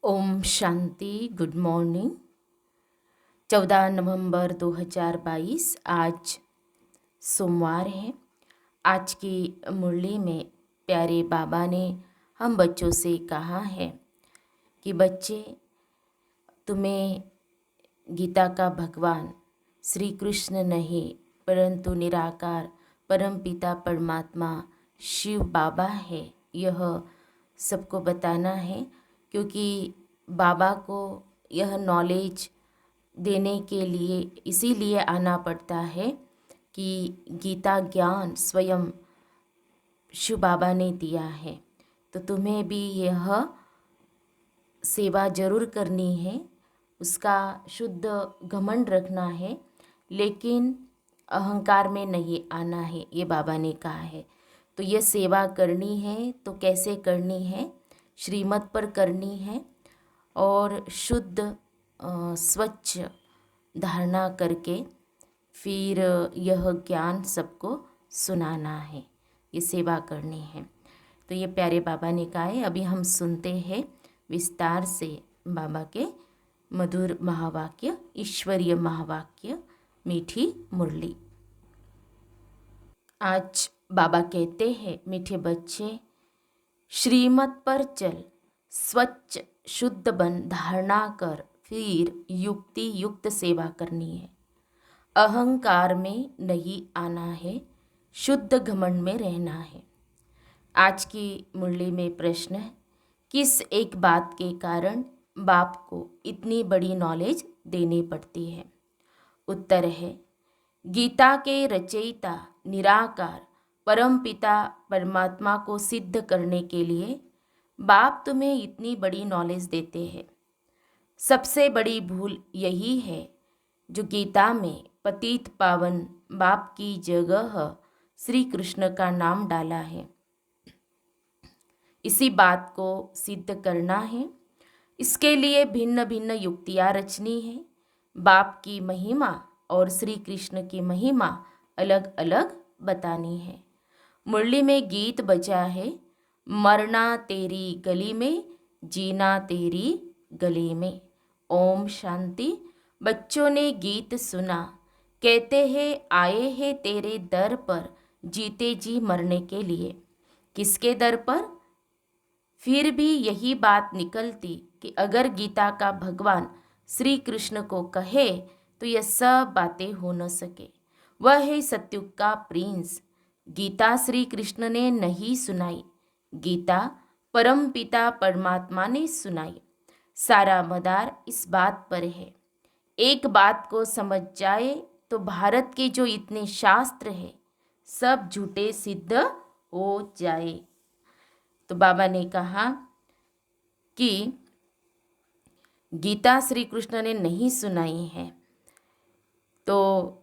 Om Shanti. Good morning. 14 नवंबर 2022 आज सोमवार है। आज की मुरली में प्यारे बाबा ने हम बच्चों से कहा है कि बच्चे, तुम्हें गीता का भगवान श्री कृष्ण नहीं परंतु निराकार परम पिता परमात्मा शिव बाबा है, यह सबको बताना है। क्योंकि बाबा को यह नॉलेज देने के लिए इसीलिए आना पड़ता है कि गीता ज्ञान स्वयं शिव बाबा ने दिया है। तो तुम्हें भी यह सेवा जरूर करनी है, उसका शुद्ध घमंड रखना है, लेकिन अहंकार में नहीं आना है, ये बाबा ने कहा है। तो ये सेवा करनी है तो कैसे करनी है? श्रीमत पर करनी है और शुद्ध स्वच्छ धारणा करके फिर यह ज्ञान सबको सुनाना है, ये सेवा करनी है। तो ये प्यारे बाबा ने कहा है। अभी हम सुनते हैं विस्तार से बाबा के मधुर महावाक्य, ईश्वरीय महावाक्य, मीठी मुरली। आज बाबा कहते हैं, मीठे बच्चे, श्रीमत पर चल, स्वच्छ शुद्ध बन, धारणा कर, फिर युक्ति युक्त सेवा करनी है। अहंकार में नहीं आना है, शुद्ध घमंड में रहना है। आज की मुरली में प्रश्न है, किस एक बात के कारण बाप को इतनी बड़ी नॉलेज देनी पड़ती है? उत्तर है, गीता के रचयिता निराकार परम पिता परमात्मा को सिद्ध करने के लिए बाप तुम्हें इतनी बड़ी नॉलेज देते हैं। सबसे बड़ी भूल यही है जो गीता में पतित पावन बाप की जगह श्री कृष्ण का नाम डाला है। इसी बात को सिद्ध करना है, इसके लिए भिन्न भिन्न युक्तियाँ रचनी है। बाप की महिमा और श्री कृष्ण की महिमा अलग अलग बतानी है। मुरली में गीत बजा है, मरना तेरी गली में, जीना तेरी गली में। ओम शांति। बच्चों ने गीत सुना, कहते हैं आए हैं तेरे दर पर जीते जी मरने के लिए। किसके दर पर? फिर भी यही बात निकलती कि अगर गीता का भगवान श्री कृष्ण को कहे तो यह सब बातें हो न सके। वह है सत्युग का प्रिंस। गीता श्री कृष्ण ने नहीं सुनाई, गीता परम पिता परमात्मा ने सुनाई। सारा मदार इस बात पर है। एक बात को समझ जाए तो भारत के जो इतने शास्त्र हैं सब झूठे सिद्ध हो जाए। तो बाबा ने कहा कि गीता श्री कृष्ण ने नहीं सुनाई है, तो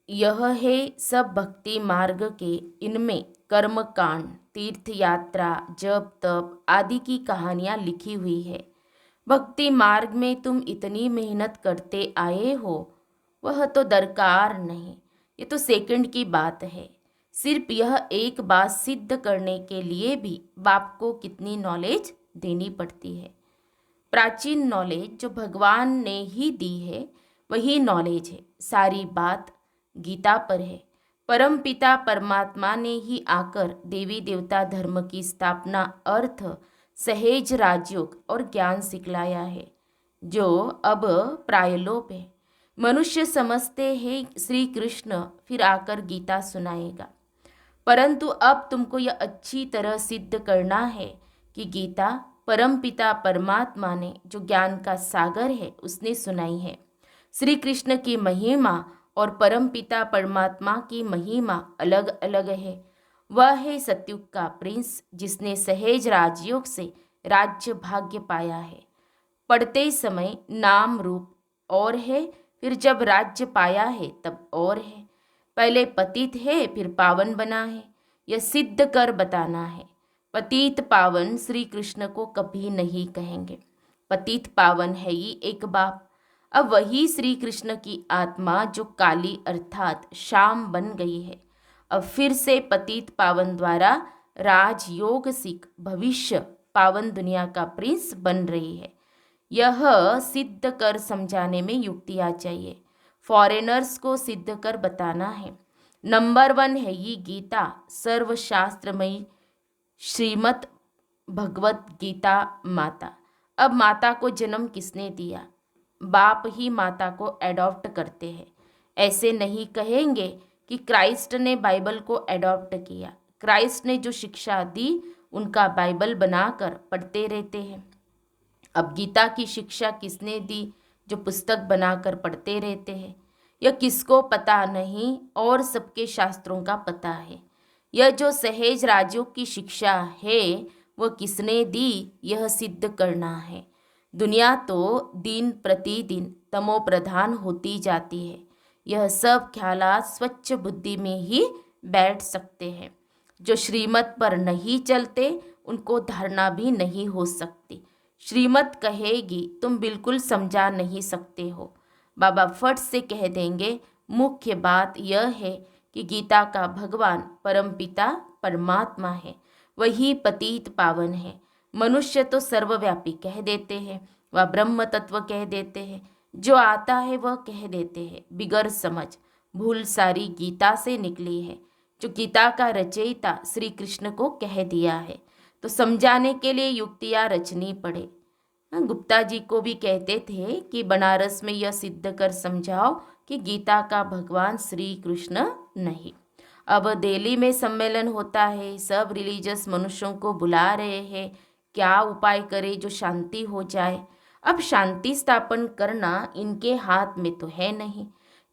यह है सब भक्ति मार्ग के, इनमें कर्म कांड, तीर्थ यात्रा, जप तप आदि की कहानियाँ लिखी हुई है। भक्ति मार्ग में तुम इतनी मेहनत करते आए हो, वह तो दरकार नहीं, ये तो सेकंड की बात है। सिर्फ यह एक बात सिद्ध करने के लिए भी बाप को कितनी नॉलेज देनी पड़ती है। प्राचीन नॉलेज जो भगवान ने ही दी है वही नॉलेज है। सारी बात गीता पर है। परम पिता परमात्मा ने ही आकर देवी देवता धर्म की स्थापना, अर्थ, सहेज राजयोग और ज्ञान सिखलाया है, जो अब प्रायलोप है। मनुष्य समझते हैं श्री कृष्ण फिर आकर गीता सुनाएगा, परंतु अब तुमको यह अच्छी तरह सिद्ध करना है कि गीता परमपिता परमात्मा ने, जो ज्ञान का सागर है, उसने सुनाई है। श्री कृष्ण की महिमा और परमपिता परमात्मा की महिमा अलग अलग है। वह है सत्युग का प्रिंस, जिसने सहेज राजयोग से राज्य भाग्य पाया है। पढ़ते समय नाम रूप और है, फिर जब राज्य पाया है तब और है। पहले पतित है फिर पावन बना है, यह सिद्ध कर बताना है। पतित पावन श्री कृष्ण को कभी नहीं कहेंगे। पतित पावन है ही एक बाप। अब वही श्री कृष्ण की आत्मा जो काली अर्थात शाम बन गई है, अब फिर से पतित पावन द्वारा राजयोग सीख भविष्य पावन दुनिया का प्रिंस बन रही है। यह सिद्ध कर समझाने में युक्तियाँ चाहिए। फॉरेनर्स को सिद्ध कर बताना है। नंबर 1 है ये गीता, सर्वशास्त्रमयी श्रीमद् भगवत गीता माता। अब माता को जन्म किसने दिया? बाप ही माता को एडॉप्ट करते हैं। ऐसे नहीं कहेंगे कि क्राइस्ट ने बाइबल को एडॉप्ट किया। क्राइस्ट ने जो शिक्षा दी उनका बाइबल बनाकर पढ़ते रहते हैं। अब गीता की शिक्षा किसने दी जो पुस्तक बनाकर पढ़ते रहते हैं? यह किसको पता नहीं और सबके शास्त्रों का पता है। यह जो सहज राज्यों की शिक्षा है वह किसने दी, यह सिद्ध करना है। दुनिया तो दिन प्रतिदिन तमो प्रधान होती जाती है। यह सब ख्यालात स्वच्छ बुद्धि में ही बैठ सकते हैं। जो श्रीमत पर नहीं चलते उनको धारणा भी नहीं हो सकती। श्रीमत कहेगी तुम बिल्कुल समझा नहीं सकते हो। बाबा फट से कह देंगे मुख्य बात यह है कि गीता का भगवान परमपिता परमात्मा है, वही पतित पावन है। मनुष्य तो सर्वव्यापी कह देते हैं, वह ब्रह्म तत्व कह देते हैं, जो आता है वह कह देते हैं। बिगर समझ भूल सारी गीता से निकली है। जो गीता का रचयिता श्री कृष्ण को कह दिया है तो समझाने के लिए युक्तियाँ रचनी पड़े। गुप्ता जी को भी कहते थे कि बनारस में यह सिद्ध कर समझाओ कि गीता का भगवान श्री कृष्ण नहीं। अब दिल्ली में सम्मेलन होता है, सब रिलीजियस मनुष्यों को बुला रहे हैं, क्या उपाय करें जो शांति हो जाए। अब शांति स्थापन करना इनके हाथ में तो है नहीं।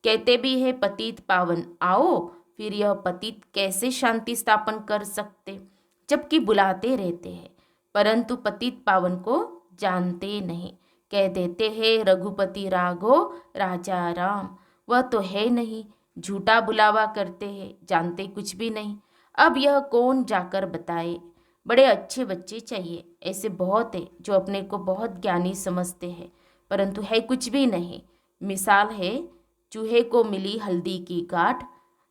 कहते भी है पतित पावन आओ, फिर यह पतित कैसे शांति स्थापन कर सकते, जबकि बुलाते रहते हैं परंतु पतित पावन को जानते नहीं। कह देते हैं रघुपति राघो राजा राम, वह तो है नहीं, झूठा बुलावा करते हैं, जानते कुछ भी नहीं। अब यह कौन जाकर बताए। बड़े अच्छे बच्चे चाहिए, ऐसे बहुत है जो अपने को बहुत ज्ञानी समझते हैं परंतु है कुछ भी नहीं। मिसाल है चूहे को मिली हल्दी की गांठ,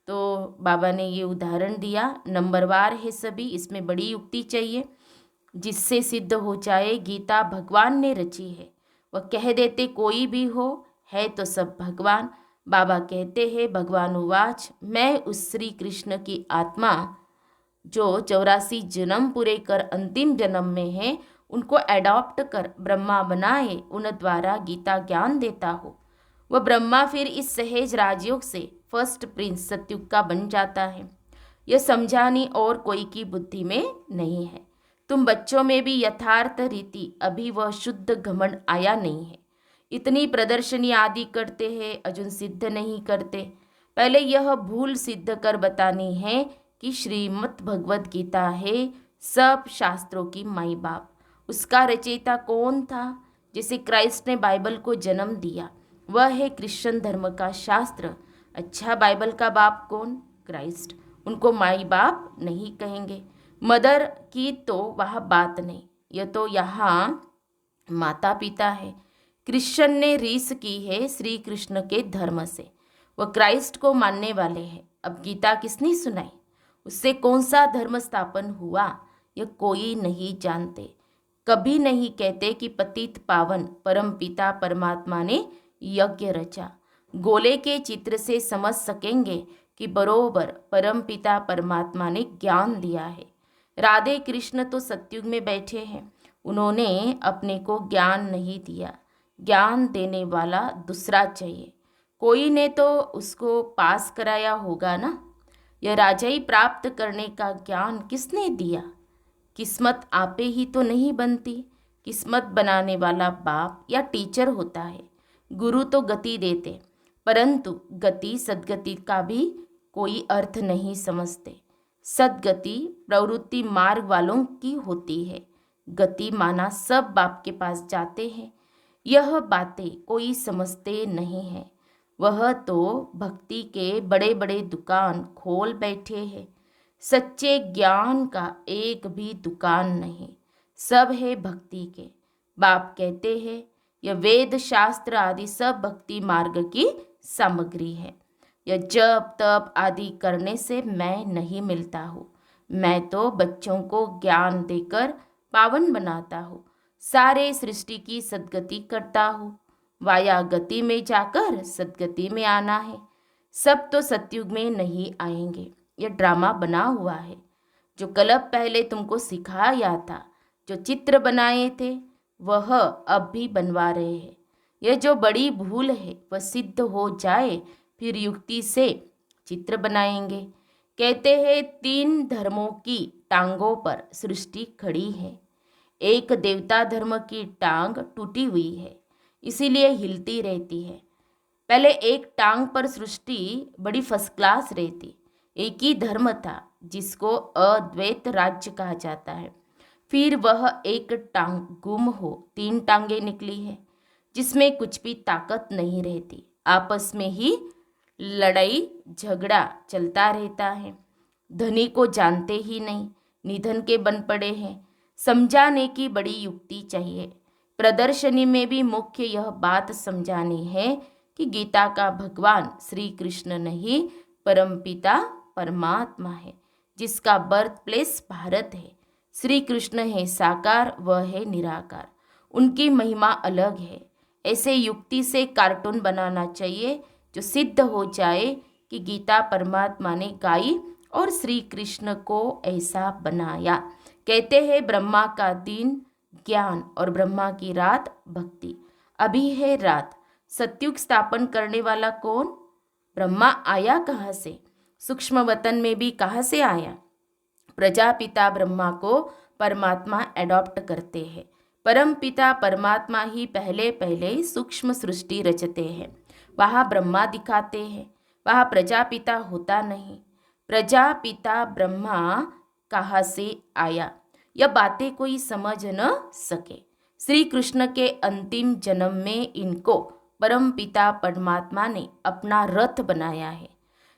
तो बाबा ने ये उदाहरण दिया। नंबरवार है सभी, इसमें बड़ी युक्ति चाहिए जिससे सिद्ध हो जाए गीता भगवान ने रची है। वह कह देते कोई भी हो, है तो सब भगवान। बाबा कहते हैं भगवान उवाच, मैं उस श्री कृष्ण की आत्मा जो 84 जन्म पूरे कर अंतिम जन्म में है, उनको एडॉप्ट कर ब्रह्मा बनाए, उन द्वारा गीता ज्ञान देता हो। वह ब्रह्मा फिर इस सहज राजयोग से फर्स्ट प्रिंस सत्युग का बन जाता है। यह समझानी और कोई की बुद्धि में नहीं है। तुम बच्चों में भी यथार्थ रीति अभी वह शुद्ध घमंड आया नहीं है। इतनी प्रदर्शनी आदि करते हैं, अजुन सिद्ध नहीं करते। पहले यह भूल सिद्ध कर बतानी है कि श्रीमद् भगवत गीता है सब शास्त्रों की माई बाप। उसका रचयिता कौन था? जैसे क्राइस्ट ने बाइबल को जन्म दिया, वह है क्रिश्चियन धर्म का शास्त्र। अच्छा, बाइबल का बाप कौन? क्राइस्ट। उनको माई बाप नहीं कहेंगे। मदर की तो वह बात नहीं, यह तो यहाँ माता पिता है। क्रिश्चियन ने रीस की है श्री कृष्ण के धर्म से, वह क्राइस्ट को मानने वाले हैं। अब गीता किसने सुनाई? उससे कौन सा धर्म स्थापन हुआ यह कोई नहीं जानते। कभी नहीं कहते कि पतित पावन परम पिता परमात्मा ने यज्ञ रचा। गोले के चित्र से समझ सकेंगे कि बरोबर परम पिता परमात्मा ने ज्ञान दिया है। राधे कृष्ण तो सतयुग में बैठे हैं, उन्होंने अपने को ज्ञान नहीं दिया। ज्ञान देने वाला दूसरा चाहिए, कोई ने तो उसको पास कराया होगा ना। यह राजाई प्राप्त करने का ज्ञान किसने दिया? किस्मत आपे ही तो नहीं बनती, किस्मत बनाने वाला बाप या टीचर होता है। गुरु तो गति देते, परंतु गति सद्गति का भी कोई अर्थ नहीं समझते। सद्गति प्रवृत्ति मार्ग वालों की होती है। गति माना सब बाप के पास जाते हैं, यह बातें कोई समझते नहीं है। वह तो भक्ति के बड़े बड़े दुकान खोल बैठे हैं। सच्चे ज्ञान का एक भी दुकान नहीं, सब है भक्ति के। बाप कहते हैं यह वेद शास्त्र आदि सब भक्ति मार्ग की सामग्री है। यह जप तप आदि करने से मैं नहीं मिलता हूँ, मैं तो बच्चों को ज्ञान देकर पावन बनाता हूँ। सारे सृष्टि की सद्गति करता हूँ। वाया गति में जाकर सद्गति में आना है। सब तो सतयुग में नहीं आएंगे, यह ड्रामा बना हुआ है। जो कल्प पहले तुमको सिखाया था, जो चित्र बनाए थे, वह अब भी बनवा रहे हैं। यह जो बड़ी भूल है वह सिद्ध हो जाए, फिर युक्ति से चित्र बनाएंगे। कहते हैं 3 धर्मों की टांगों पर सृष्टि खड़ी है। एक देवता धर्म की टांग टूटी हुई है, इसीलिए हिलती रहती है। पहले एक टांग पर सृष्टि बड़ी फर्स्ट क्लास रहती। एक ही धर्म था जिसको अद्वैत राज्य कहा जाता है। फिर वह एक टांग गुम हो 3 टांगे निकली है, जिसमें कुछ भी ताकत नहीं रहती। आपस में ही लड़ाई झगड़ा चलता रहता है। धनी को जानते ही नहीं, निधन के बन पड़े हैं। समझाने की बड़ी युक्ति चाहिए। प्रदर्शनी में भी मुख्य यह बात समझानी है कि गीता का भगवान श्री कृष्ण नहीं, परमपिता परमात्मा है, जिसका बर्थ प्लेस भारत है। श्री कृष्ण है साकार, वह है निराकार। उनकी महिमा अलग है। ऐसे युक्ति से कार्टून बनाना चाहिए जो सिद्ध हो जाए कि गीता परमात्मा ने गाई और श्री कृष्ण को ऐसा बनाया। कहते हैं ब्रह्मा का दिन ज्ञान और ब्रह्मा की रात भक्ति। अभी है रात। सतयुग स्थापन करने वाला कौन? ब्रह्मा आया कहाँ से? सूक्ष्म वतन में भी कहाँ से आया? प्रजापिता ब्रह्मा को परमात्मा एडॉप्ट करते हैं। परम पिता परमात्मा ही पहले पहले सूक्ष्म सृष्टि रचते हैं। वहाँ ब्रह्मा दिखाते हैं, वहाँ प्रजापिता होता नहीं। प्रजापिता ब्रह्मा कहाँ से आया, यह बातें कोई समझ न सके। श्री कृष्ण के अंतिम जन्म में इनको परम पिता परमात्मा ने अपना रथ बनाया है।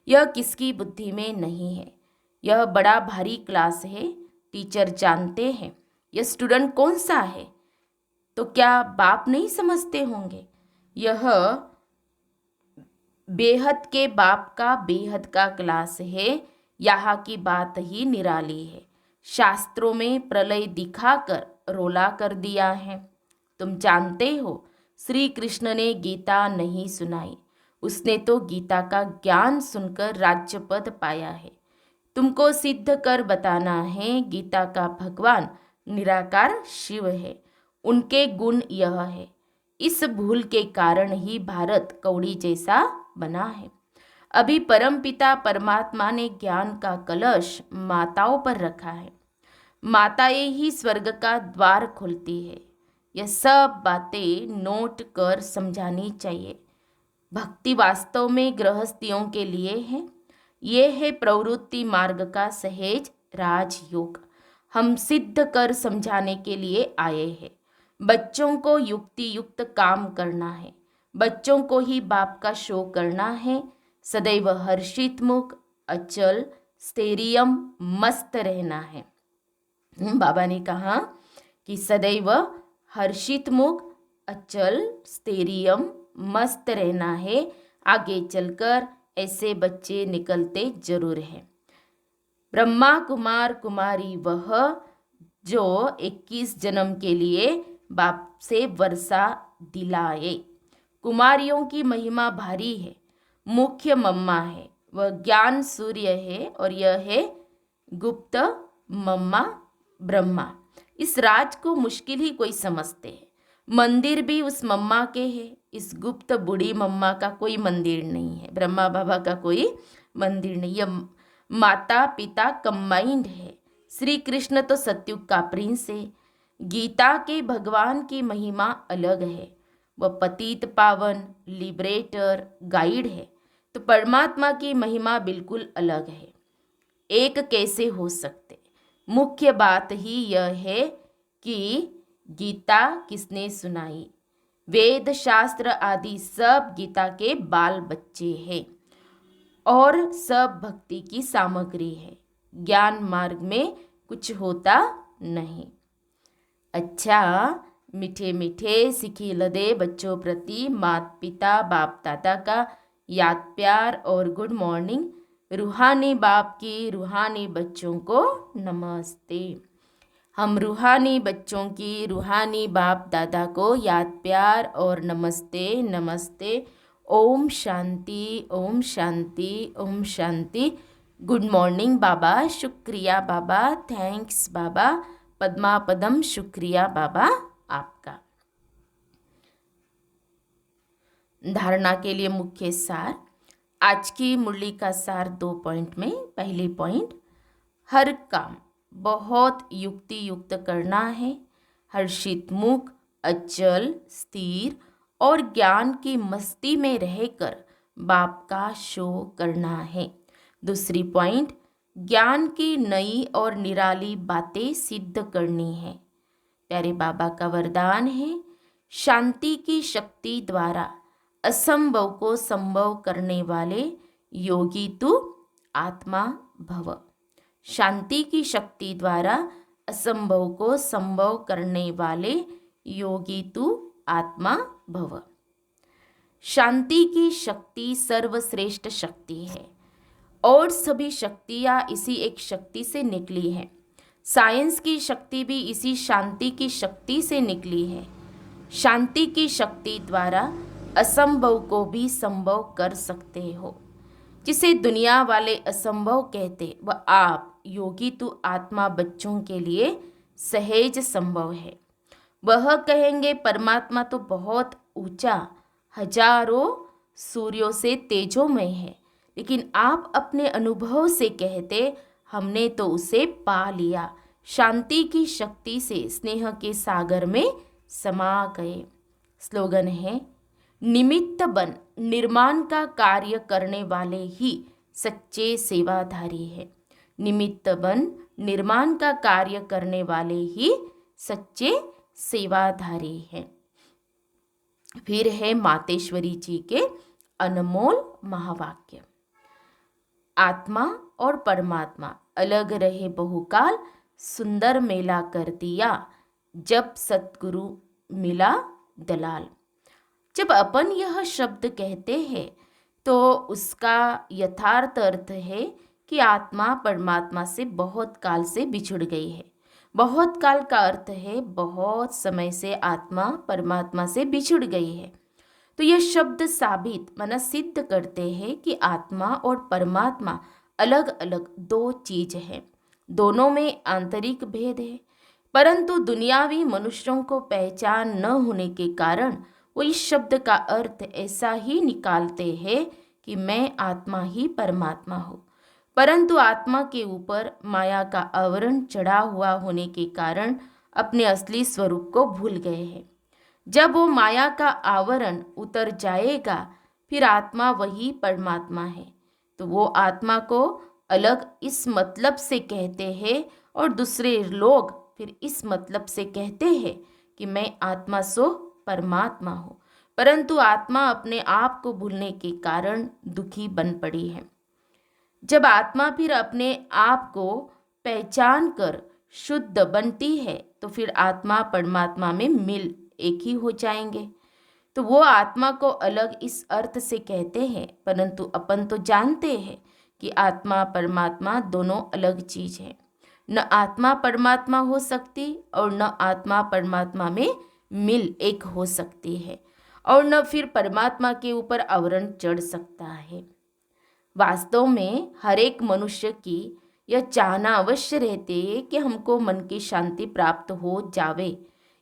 यह किसकी बुद्धि में नहीं है। यह बड़ा भारी क्लास है। टीचर जानते हैं यह स्टूडेंट कौन सा है, तो क्या बाप नहीं समझते होंगे? यह बेहद के बाप का बेहद का क्लास है। यहाँ की बात ही निराली है। शास्त्रों में प्रलय दिखाकर रोला कर दिया है। तुम जानते हो श्री कृष्ण ने गीता नहीं सुनाई, उसने तो गीता का ज्ञान सुनकर राज्य पद पाया है। तुमको सिद्ध कर बताना है गीता का भगवान निराकार शिव है, उनके गुण यह है। इस भूल के कारण ही भारत कौड़ी जैसा बना है। अभी परमपिता परमात्मा ने ज्ञान का कलश माताओं पर रखा है। माताएं ही स्वर्ग का द्वार खोलती है। यह सब बातें नोट कर समझानी चाहिए। भक्ति वास्तव में गृहस्थियों के लिए है। ये है प्रवृत्ति मार्ग का सहेज राजयोग। हम सिद्ध कर समझाने के लिए आए हैं। बच्चों को युक्ति युक्त काम करना है। बच्चों को ही बाप का शो करना है। सदैव हर्षित मुख, अचल स्थैर्यम मस्त रहना है। बाबा ने कहा कि सदैव हर्षित मुख, अचल स्थैर्यम मस्त रहना है। आगे चलकर ऐसे बच्चे निकलते जरूर हैं। ब्रह्मा कुमार कुमारी वह जो 21 जन्म के लिए बाप से वर्षा दिलाए। कुमारियों की महिमा भारी है। मुख्य मम्मा है, वह ज्ञान सूर्य है, और यह है गुप्त मम्मा ब्रह्मा। इस राज को मुश्किल ही कोई समझते हैं। मंदिर भी उस मम्मा के है। इस गुप्त बूढ़ी मम्मा का कोई मंदिर नहीं है। ब्रह्मा बाबा का कोई मंदिर नहीं। यह माता पिता कंबाइंड है। श्री कृष्ण तो सतयुग का प्रिंस है। गीता के भगवान की महिमा अलग है। वह पतित पावन, लिबरेटर, गाइड है। तो परमात्मा की महिमा बिल्कुल अलग है। एक कैसे हो सकते? मुख्य बात ही यह है कि गीता किसने सुनाई। वेद शास्त्र आदि सब गीता के बाल बच्चे हैं और सब भक्ति की सामग्री है। ज्ञान मार्ग में कुछ होता नहीं। अच्छा, मीठे मीठे सिखी लदे बच्चों प्रति माता पिता बाप दादा का याद प्यार और गुड मॉर्निंग। रूहानी बाप की रूहानी बच्चों को नमस्ते। हम रूहानी बच्चों की रूहानी बाप दादा को याद प्यार और नमस्ते नमस्ते। ओम शांति ओम शांति ओम शांति। गुड मॉर्निंग बाबा, शुक्रिया बाबा, थैंक्स बाबा, पद्मा पदम शुक्रिया बाबा आपका। धारणा के लिए मुख्य सार। आज की मुरली का सार 2 पॉइंट में। पहले पॉइंट, हर काम बहुत युक्ति युक्त करना है। हर्षित मुख, अचल, स्थिर और ज्ञान की मस्ती में रहकर बाप का शो करना है। दूसरी पॉइंट, ज्ञान की नई और निराली बातें सिद्ध करनी है। प्यारे बाबा का वरदान है, शांति की शक्ति द्वारा असंभव को संभव करने वाले योगी तू आत्मा भव। शांति की शक्ति द्वारा असंभव को संभव करने वाले योगी तू आत्मा भव। शांति की शक्ति सर्वश्रेष्ठ शक्ति है और सभी शक्तियाँ इसी एक शक्ति से निकली हैं। साइंस की शक्ति भी इसी शांति की शक्ति से निकली है। शांति की शक्ति द्वारा असंभव को भी संभव कर सकते हो। जिसे दुनिया वाले असंभव कहते, वह आप योगी तू आत्मा बच्चों के लिए सहज संभव है। वह कहेंगे परमात्मा तो बहुत ऊंचा, हजारों सूर्यों से तेजोमय है, लेकिन आप अपने अनुभव से कहते हमने तो उसे पा लिया। शांति की शक्ति से स्नेह के सागर में समा गए। स्लोगन है, निमित्त बन निर्माण का कार्य करने वाले ही सच्चे सेवाधारी है। निमित्त बन निर्माण का कार्य करने वाले ही सच्चे सेवाधारी हैं। फिर है मातेश्वरी जी के अनमोल महावाक्य, आत्मा और परमात्मा अलग रहे बहुकाल, सुंदर मेला कर दिया जब सतगुरु मिला दलाल। जब अपन यह शब्द कहते हैं तो उसका यथार्थ अर्थ है कि आत्मा परमात्मा से बहुत काल से बिछुड़ गई है। बहुत काल का अर्थ है बहुत समय से आत्मा परमात्मा से बिछुड़ गई है। तो यह शब्द साबित माना सिद्ध करते हैं कि आत्मा और परमात्मा अलग अलग दो चीज है। दोनों में आंतरिक भेद है, परंतु दुनियावी मनुष्यों को पहचान न होने के कारण वो इस शब्द का अर्थ ऐसा ही निकालते हैं कि मैं आत्मा ही परमात्मा हूँ, परंतु आत्मा के ऊपर माया का आवरण चढ़ा हुआ होने के कारण अपने असली स्वरूप को भूल गए हैं। जब वो माया का आवरण उतर जाएगा फिर आत्मा वही परमात्मा है। तो वो आत्मा को अलग इस मतलब से कहते हैं और दूसरे लोग फिर इस मतलब से कहते हैं कि मैं आत्मा सो परमात्मा हो, परंतु आत्मा अपने आप को भूलने के कारण दुखी बन पड़ी है। जब आत्मा फिर अपने आप को पहचान कर शुद्ध बनती है तो फिर आत्मा परमात्मा में मिल एक ही हो जाएंगे। तो वो आत्मा को अलग इस अर्थ से कहते हैं, परंतु अपन तो जानते हैं कि आत्मा परमात्मा दोनों अलग चीज है। न आत्मा परमात्मा हो सकती और न आत्मा परमात्मा में मिल एक हो सकती है, और न फिर परमात्मा के ऊपर आवरण चढ़ सकता है। वास्तव में हर एक मनुष्य की यह चाहना अवश्य रहती है कि हमको मन की शांति प्राप्त हो जावे,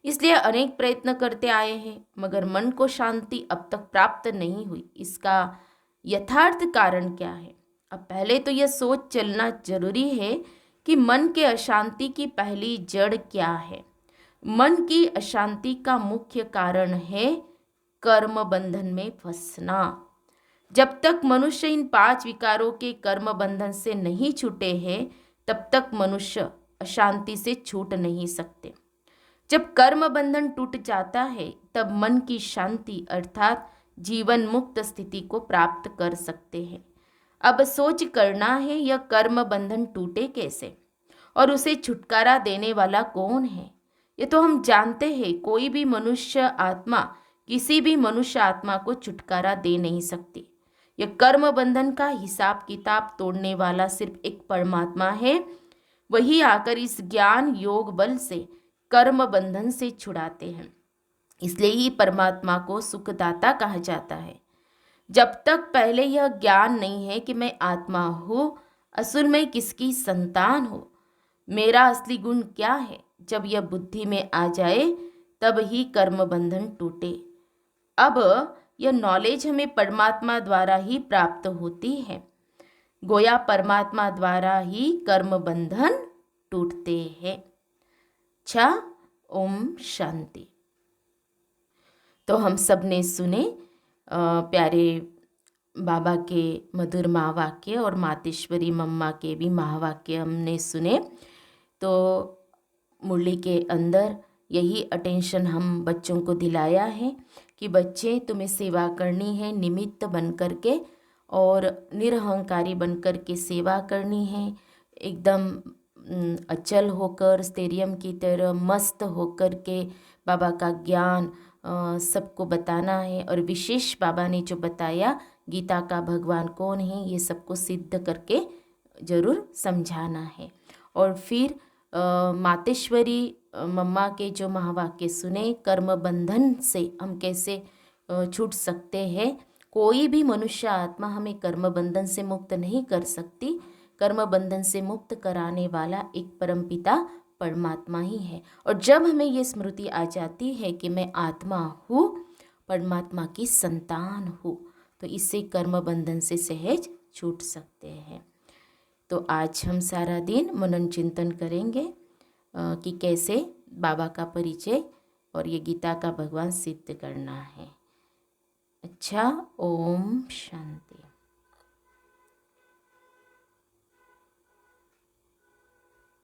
इसलिए अनेक प्रयत्न करते आए हैं, मगर मन को शांति अब तक प्राप्त नहीं हुई। इसका यथार्थ कारण क्या है? अब पहले तो यह सोच चलना जरूरी है कि मन के अशांति की पहली जड़ क्या है। मन की अशांति का मुख्य कारण है कर्म बंधन में फंसना। जब तक मनुष्य इन 5 विकारों के कर्म बंधन से नहीं छूटे हैं तब तक मनुष्य अशांति से छूट नहीं सकते। जब कर्म बंधन टूट जाता है तब मन की शांति अर्थात जीवन मुक्त स्थिति को प्राप्त कर सकते हैं। अब सोच करना है यह कर्म बंधन टूटे कैसे और उसे छुटकारा देने वाला कौन है। ये तो हम जानते हैं, कोई भी मनुष्य आत्मा किसी भी मनुष्य आत्मा को छुटकारा दे नहीं सकती। यह कर्म बंधन का हिसाब किताब तोड़ने वाला सिर्फ एक परमात्मा है। वही आकर इस ज्ञान योग बल से कर्म बंधन से छुड़ाते हैं। इसलिए ही परमात्मा को सुखदाता कहा जाता है। जब तक पहले यह ज्ञान नहीं है कि मैं आत्मा हूँ, असुर में किसकी संतान हो, मेरा असली गुण क्या है, जब यह बुद्धि में आ जाए तब ही कर्म बंधन टूटे। अब यह नॉलेज हमें परमात्मा द्वारा ही प्राप्त होती है। गोया परमात्मा द्वारा ही कर्म बंधन टूटते हैं। अच्छा, ओम शांति। तो हम सब ने सुने प्यारे बाबा के मधुर महावाक्य और मातेश्वरी मम्मा के भी महावाक्य हमने सुने। तो मुरली के अंदर यही अटेंशन हम बच्चों को दिलाया है कि बच्चे, तुम्हें सेवा करनी है निमित्त बन कर के, और निरहंकारी बन कर के सेवा करनी है। एकदम अचल होकर, स्टेडियम की तरह मस्त होकर के बाबा का ज्ञान सबको बताना है। और विशेष बाबा ने जो बताया गीता का भगवान कौन है, ये सबको सिद्ध करके ज़रूर समझाना है। और फिर मातेश्वरी मम्मा के जो महावाक्य सुने, कर्म बंधन से हम कैसे छूट सकते हैं। कोई भी मनुष्य आत्मा हमें कर्म बंधन से मुक्त नहीं कर सकती। कर्म बंधन से मुक्त कराने वाला एक परमपिता परमात्मा ही है। और जब हमें ये स्मृति आ जाती है कि मैं आत्मा हूँ, परमात्मा की संतान हूँ, तो इससे कर्म बंधन से सहज छूट सकते हैं। तो आज हम सारा दिन मनन चिंतन करेंगे कि कैसे बाबा का परिचय और ये गीता का भगवान सिद्ध करना है। अच्छा, ओम शांति।